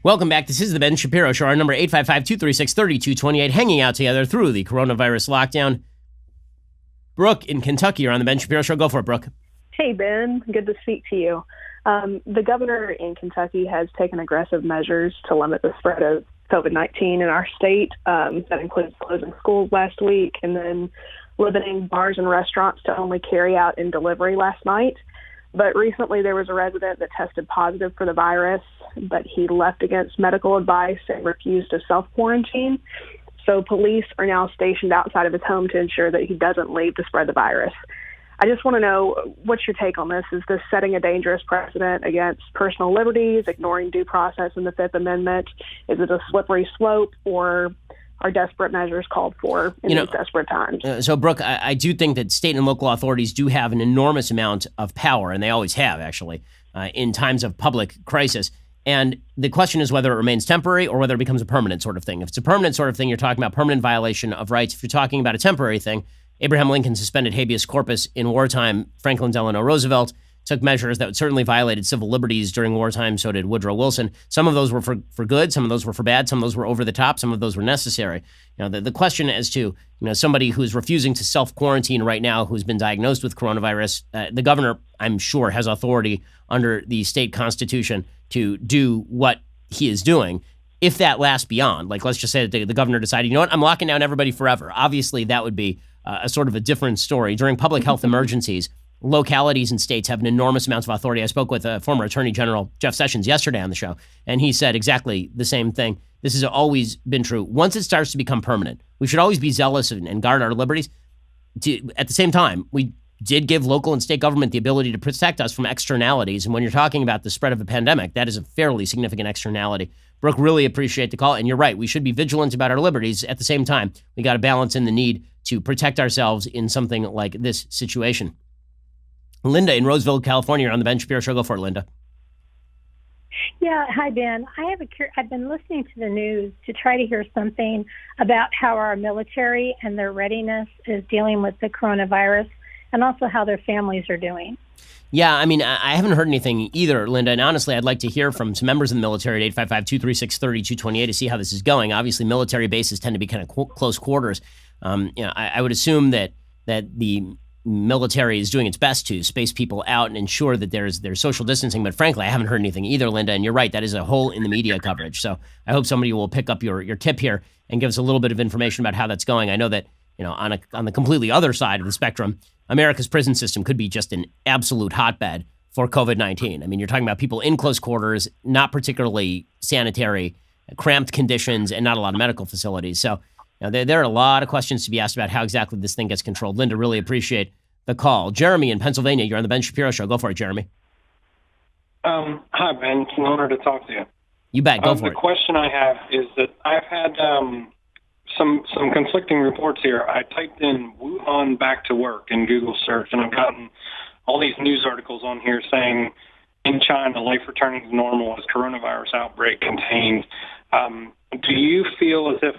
Welcome back. This is the Ben Shapiro Show. Our number 855-236-3228, hanging out together through the coronavirus lockdown. Brooke in Kentucky, you're on the Ben Shapiro Show. Go for it, Brooke. Hey, Ben. Good to speak to you. The governor in Kentucky has taken aggressive measures to limit the spread of COVID-19 in our state. That includes closing schools last week and then limiting bars and restaurants to only carry out and delivery last night. But recently there was a resident that tested positive for the virus, but he left against medical advice and refused to self-quarantine. So police are now stationed outside of his home to ensure that he doesn't leave to spread the virus. I just want to know, what's your take on this? Is this setting a dangerous precedent against personal liberties, ignoring due process in the Fifth Amendment? Is it a slippery slope, or are desperate measures called for in these desperate times? So, Brooke, I do think that state and local authorities do have an enormous amount of power, and they always have, actually, in times of public crisis. And the question is whether it remains temporary or whether it becomes a permanent sort of thing. If it's a permanent sort of thing, you're talking about permanent violation of rights. If you're talking about a temporary thing, Abraham Lincoln suspended habeas corpus in wartime. Franklin Delano Roosevelt took measures that certainly violated civil liberties during wartime. So did Woodrow Wilson. Some of those were for good. Some of those were for bad. Some of those were over the top. Some of those were necessary. The question as to somebody who's refusing to self-quarantine right now, who's been diagnosed with coronavirus, the governor, I'm sure, has authority under the state constitution to do what he is doing. If that lasts beyond, like, let's just say that the governor decided, I'm locking down everybody forever. Obviously, that would be a sort of a different story. During public health emergencies, localities and states have an enormous amount of authority. I spoke with former Attorney General Jeff Sessions yesterday on the show, and he said exactly the same thing. This has always been true. Once it starts to become permanent, we should always be zealous and guard our liberties. At the same time, we did give local and state government the ability to protect us from externalities. And when you're talking about the spread of a pandemic, that is a fairly significant externality. Brooke, really appreciate the call. And you're right. We should be vigilant about our liberties. At the same time, we got to balance in the need to protect ourselves in something like this situation. Linda in Roseville, California, you're on the Ben Shapiro Show. Go for it, Linda. Yeah, hi, Ben. I've been listening to the news to try to hear something about how our military and their readiness is dealing with the coronavirus, and also how their families are doing. Yeah, I mean, I haven't heard anything either, Linda, and honestly, I'd like to hear from some members of the military at 855-236-3228 to see how this is going. Obviously, military bases tend to be kind of close quarters. I would assume that the military is doing its best to space people out and ensure that there's social distancing, but frankly, I haven't heard anything either, Linda, and you're right, that is a hole in the media coverage. So I hope somebody will pick up your tip here and give us a little bit of information about how that's going. I know that on the completely other side of the spectrum, America's prison system could be just an absolute hotbed for COVID-19. I mean, you're talking about people in close quarters, not particularly sanitary, cramped conditions, and not a lot of medical facilities. So there are a lot of questions to be asked about how exactly this thing gets controlled. Linda, really appreciate the call. Jeremy in Pennsylvania, you're on the Ben Shapiro Show. Go for it, Jeremy. Hi, Ben. It's an honor to talk to you. You bet. Go for it. The question I have is that I've had some conflicting reports here. I typed in Wuhan back to work in Google search, and I've gotten all these news articles on here saying in China, life returning to normal as coronavirus outbreak contained. Do you feel as if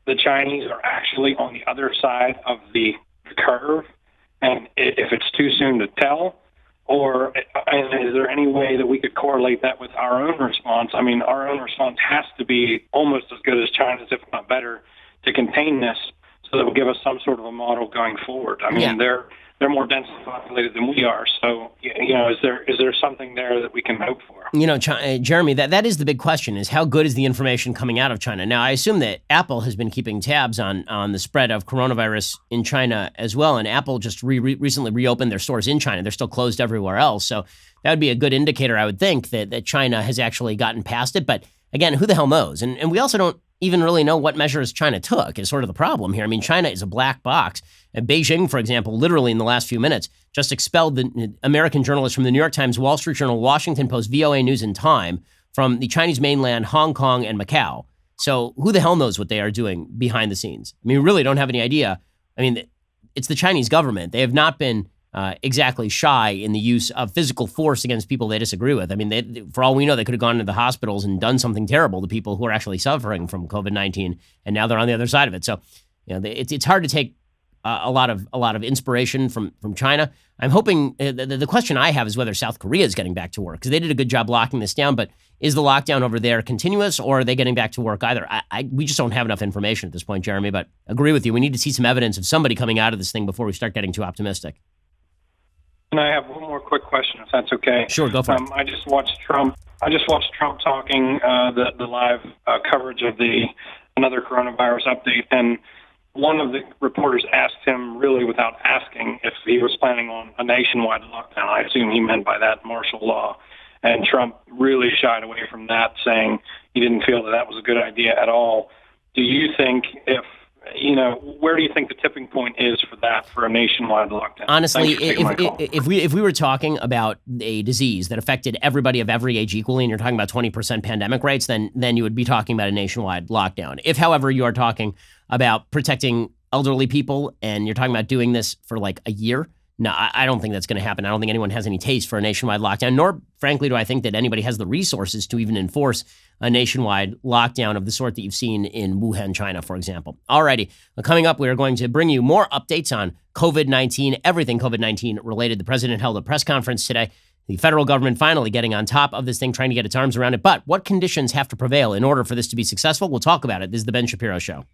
the Chinese are actually on the other side of the curve, and if it's too soon to tell? Or is there any way that we could correlate that with our own response? I mean, our own response has to be almost as good as China's, if not better, to contain this, so that will give us some sort of a model going forward. I mean, they're more densely populated than we are. So, is there something there that we can hope for? Jeremy, that is the big question, is how good is the information coming out of China? Now, I assume that Apple has been keeping tabs on the spread of coronavirus in China as well, and Apple just recently reopened their stores in China. They're still closed everywhere else. So that would be a good indicator, I would think, that China has actually gotten past it. But again, who the hell knows? And we also don't even really know what measures China took is sort of the problem here. I mean, China is a black box. And Beijing, for example, literally in the last few minutes, just expelled the American journalists from the New York Times, Wall Street Journal, Washington Post, VOA News, and Time from the Chinese mainland, Hong Kong, and Macau. So who the hell knows what they are doing behind the scenes? I mean, we really don't have any idea. I mean, it's the Chinese government. They have not been exactly shy in the use of physical force against people they disagree with. I mean, for all we know, they could have gone into the hospitals and done something terrible to people who are actually suffering from COVID-19, and now they're on the other side of it. So, it's hard to take a lot of inspiration from China. I'm hoping the question I have is whether South Korea is getting back to work, because they did a good job locking this down. But is the lockdown over there continuous, or are they getting back to work either? We just don't have enough information at this point, Jeremy. But agree with you. We need to see some evidence of somebody coming out of this thing before we start getting too optimistic. And I have one more quick question, if that's okay. Sure, go for it. I just watched Trump talking the live coverage of another coronavirus update, and one of the reporters asked him, really without asking, if he was planning on a nationwide lockdown. I assume he meant by that martial law. And Trump really shied away from that, saying he didn't feel that was a good idea at all. Do you think where do you think the tipping point is for a nationwide lockdown? Honestly, if we were talking about a disease that affected everybody of every age equally, and you're talking about 20% pandemic rates, then you would be talking about a nationwide lockdown. If, however, you are talking about protecting elderly people and you're talking about doing this for like a year, no, I don't think that's going to happen. I don't think anyone has any taste for a nationwide lockdown, nor, frankly, do I think that anybody has the resources to even enforce a nationwide lockdown of the sort that you've seen in Wuhan, China, for example. Alrighty, coming up, we are going to bring you more updates on COVID-19, everything COVID-19 related. The president held a press conference today. The federal government finally getting on top of this thing, trying to get its arms around it. But what conditions have to prevail in order for this to be successful? We'll talk about it. This is The Ben Shapiro Show.